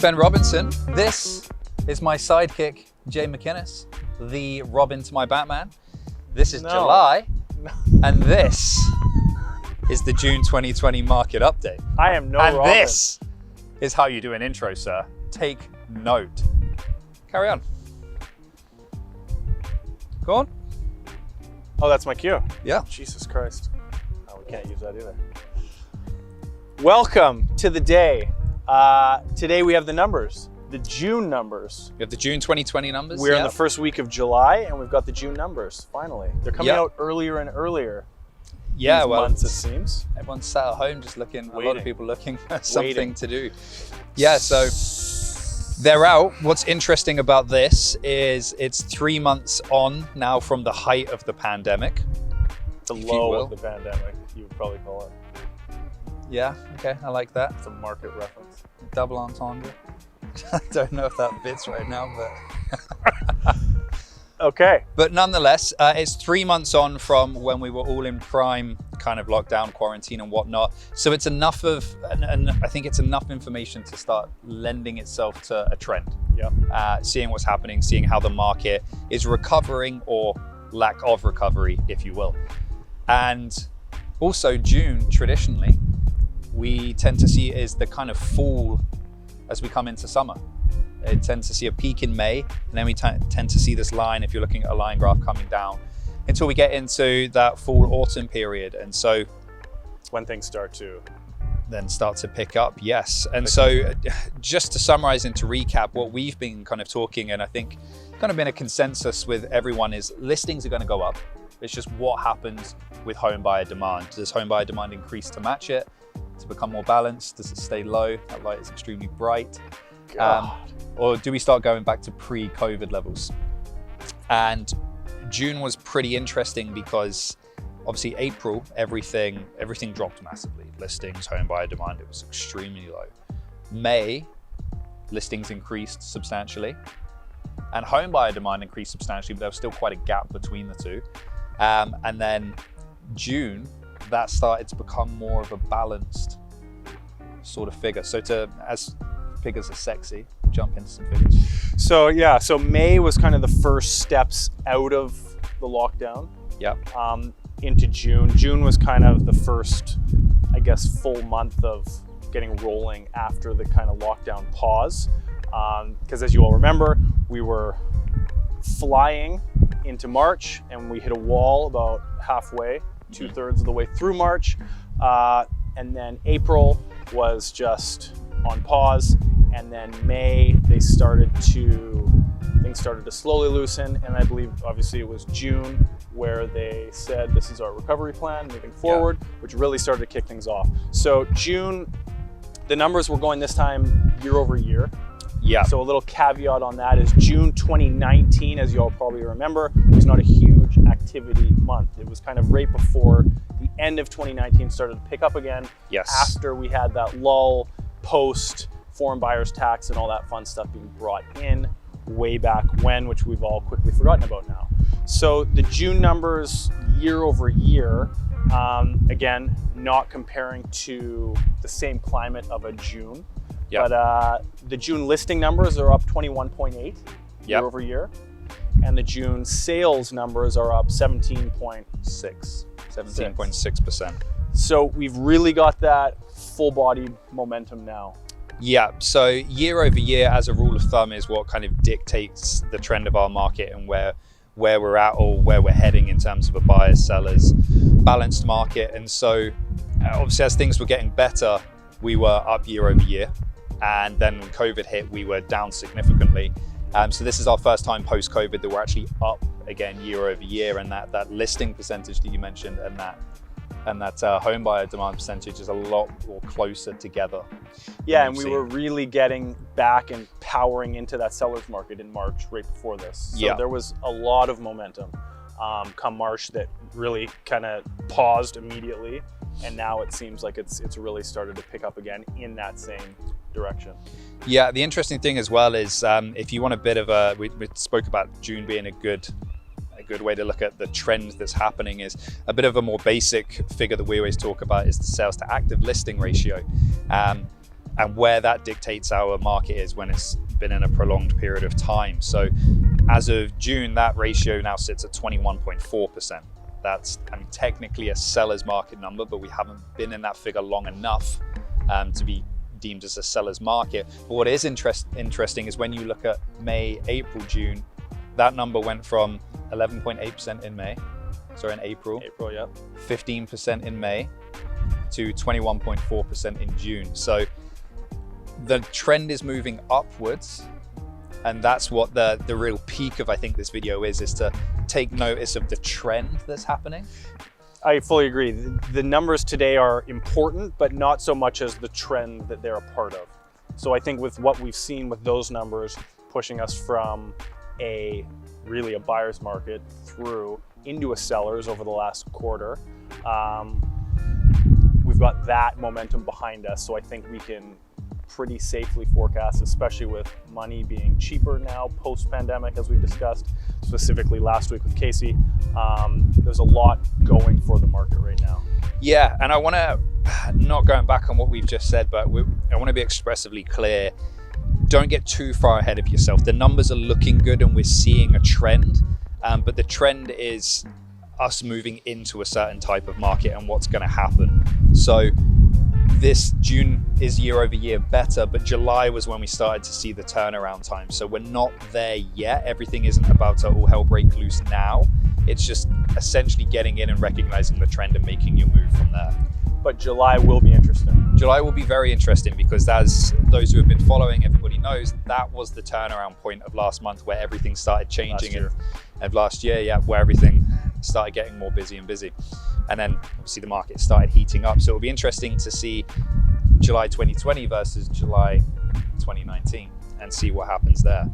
Ben Robinson. This is my sidekick, Jay McInnes, the Robin to my Batman. This is July, and this is the June 2020 market update. I am no And Robin. this is how you do an intro, sir. Take note. Carry on. Go on. Oh, that's my cue. Yeah. Jesus Christ. Oh, we can't use that either. Welcome to the day. Today we have the numbers, the June numbers. We have the June 2020 numbers. We're in the first week of July and we've got the June numbers, finally. They're coming Yeah. out earlier and earlier. Yeah, these well, months, it seems. everyone's sat at home just looking, a lot of Waiting. people looking for something Waiting. to do. Yeah, so they're out. What's interesting about this is it's 3 months on now from the height of the pandemic. The If you low will. of the pandemic, you would probably call it. Yeah, okay, I like that. It's a market reference. Double entendre. I don't know if that fits right now, but Okay. But nonetheless, it's 3 months on from when we were all in prime kind of lockdown, quarantine and whatnot. So it's enough of, and I think it's enough information to start lending itself to a trend. Yeah. Seeing what's happening, seeing how the market is recovering or lack of recovery, if you will. And also June, traditionally, we tend to see is the kind of fall as we come into summer. It tends to see a peak in May, and then we tend to see this line, if you're looking at a line graph, coming down until we get into that fall autumn period. And so When things start to. then start to pick up, yes. And so just to summarize and to recap what we've been kind of talking, and I think kind of been a consensus with everyone, is listings are going to go up. It's just what happens with home buyer demand. Does home buyer demand increase to match it, to become more balanced? Does it stay low? That light is extremely bright. God. Or do we start going back to pre-COVID levels? And June was pretty interesting because obviously April, everything dropped massively. Listings, home buyer demand, it was extremely low. May, listings increased substantially and home buyer demand increased substantially, but there was still quite a gap between the two. And then June, that started to become more of a balanced sort of figure. So as figures are sexy, jump into some figures. So yeah, so May was kind of the first steps out of the lockdown. Yep. Into June. June was kind of the first, I guess, full month of getting rolling after the kind of lockdown pause. Because as you all remember, we were flying into March and we hit a wall about halfway, 2/3 of the way through March. And then April was just on pause. And then May, things started to slowly loosen. And I believe obviously it was June where they said, this is our recovery plan moving forward, which really started to kick things off. So June, the numbers were going this time year over year. Yeah. So a little caveat on that is June 2019, as you all probably remember, was not a huge activity month. It was kind of right before the end of 2019 started to pick up again. Yes. After we had that lull post foreign buyers tax and all that fun stuff being brought in way back when, which we've all quickly forgotten about now. So the June numbers year over year, again, not comparing to the same climate of a June, Yep. but the June listing numbers are up 21.8 year over year, and the June sales numbers are up 17.6%. So we've really got that full body momentum now. Yeah, so year over year as a rule of thumb is what kind of dictates the trend of our market and where we're at or where we're heading in terms of a buyers, sellers, balanced market. And so obviously as things were getting better, we were up year over year. And then when COVID hit, we were down significantly. So this is our first time post-COVID that we're actually up again year over year. And that listing percentage that you mentioned and that home buyer demand percentage is a lot more closer together. Yeah, and we were really getting back and powering into that seller's market in March right before this. So there was a lot of momentum come March that really kind of paused immediately. And now it seems like it's really started to pick up again in that same direction. Yeah, the interesting thing as well is if you want a bit of a, we spoke about June being a good way to look at the trend that's happening, is a bit of a more basic figure that we always talk about is the sales to active listing ratio. and where that dictates our market is when it's been in a prolonged period of time. So as of June, that ratio now sits at 21.4%. That's, I mean, technically a seller's market number, but we haven't been in that figure long enough to be deemed as a seller's market. But what is interesting is when you look at May, April, June, that number went from 11.8% in April, yeah. 15% in May, to 21.4% in June. So the trend is moving upwards, and that's what the real peak of, I think, this video is to take notice of the trend that's happening. I fully agree. The numbers today are important, but not so much as the trend that they're a part of. So I think with what we've seen with those numbers pushing us from really a buyer's market through into a seller's over the last quarter, we've got that momentum behind us. So I think we can pretty safely forecast, especially with money being cheaper now post-pandemic, as we discussed, specifically last week with Casey. There's a lot going for the market right now. Yeah, and I want to, not going back on what we've just said, but I want to be expressively clear. Don't get too far ahead of yourself. The numbers are looking good and we're seeing a trend, but the trend is us moving into a certain type of market and what's going to happen. So this June is year over year better, but July was when we started to see the turnaround time. So we're not there yet. Everything isn't about to all hell break loose now. It's just essentially getting in and recognizing the trend and making your move from there. But July will be interesting. July will be very interesting because, as those who have been following, everybody knows that was the turnaround point of last month where everything started changing. Last year, yeah, where everything started getting more busy and busy. And then obviously the market started heating up. So it'll be interesting to see July 2020 versus July 2019 and see what happens there.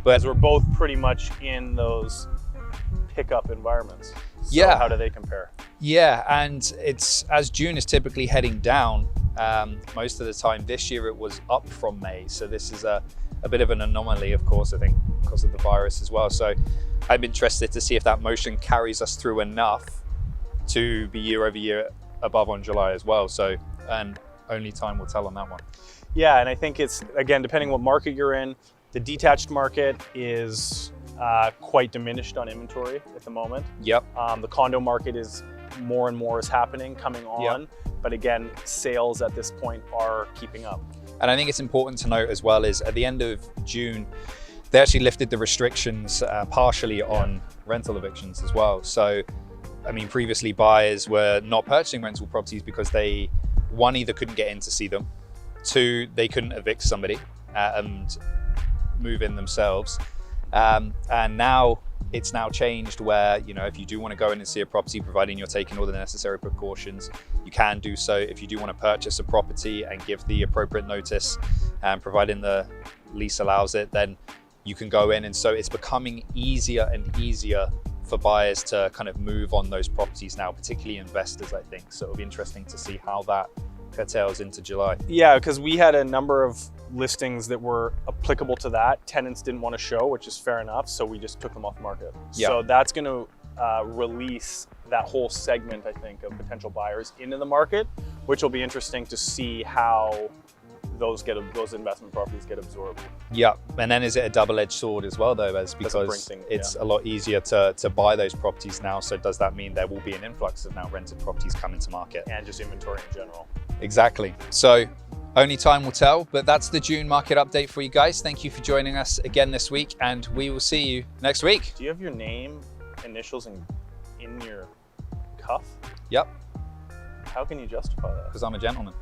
But we're both pretty much in those pickup environments. So yeah. How do they compare? Yeah, and it's, as June is typically heading down, most of the time this year it was up from May. So this is a bit of an anomaly, of course, I think because of the virus as well. So I'm interested to see if that motion carries us through enough to be year over year above on July as well. So, and only time will tell on that one. Yeah, and I think it's, again, depending what market you're in, the detached market is quite diminished on inventory at the moment. Yep. The condo market is more and more is happening, coming on. Yep. But again, sales at this point are keeping up. And I think it's important to note as well is at the end of June, they actually lifted the restrictions partially on rental evictions as well. So, I mean, previously buyers were not purchasing rental properties because they, one, either couldn't get in to see them, two, they couldn't evict somebody and move in themselves. And now it's now changed where, you know, if you do want to go in and see a property, providing you're taking all the necessary precautions, you can do so. If you do want to purchase a property and give the appropriate notice, and providing the lease allows it, then you can go in. And so it's becoming easier and easier for buyers to kind of move on those properties now, particularly investors, I think. So it'll be interesting to see how that curtails into July. Yeah, because we had a number of listings that were applicable to that. Tenants didn't want to show, which is fair enough. So we just took them off the market. Yeah. So that's going to release that whole segment, I think, of potential buyers into the market, which will be interesting to see how those investment properties get absorbed. Yeah, and then is it a double-edged sword as well, though, as because it's a lot easier to buy those properties now. So does that mean there will be an influx of now rented properties coming to market? And just inventory in general. Exactly. So only time will tell, but that's the June market update for you guys. Thank you for joining us again this week, and we will see you next week. Do you have your name, initials in your cuff? Yep. How can you justify that? Because I'm a gentleman.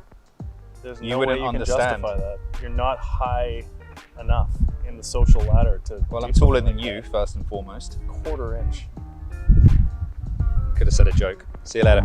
There's no way you can justify that. You're not high enough in the social ladder to. Well, I'm taller than you, first and foremost. Quarter inch. Could have said a joke. See you later.